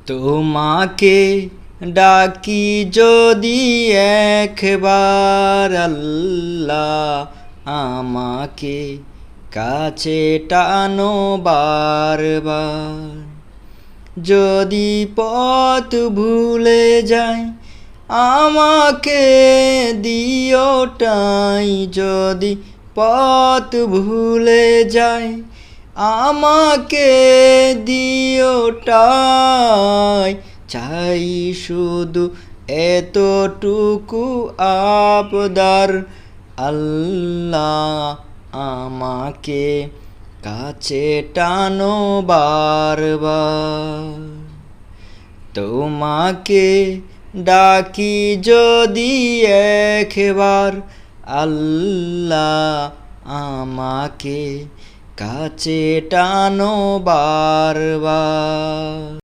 তোমাকে ডাকি যদি একবার আল্লাহ, আমাকে কাছে টানো বারবার। যদি পথ ভুলে যাই আমাকে দিও ঠাঁই, যদি পথ ভুলে যাই আমাকে দিও ঠাঁই। চাই শুধু এতটুকু আবদার আল্লাহ, আমাকে কাছে টানো বারবার। তোমাকে ডাকি যদি একবার আল্লাহ, আমাকে কাছে টানো বারবার।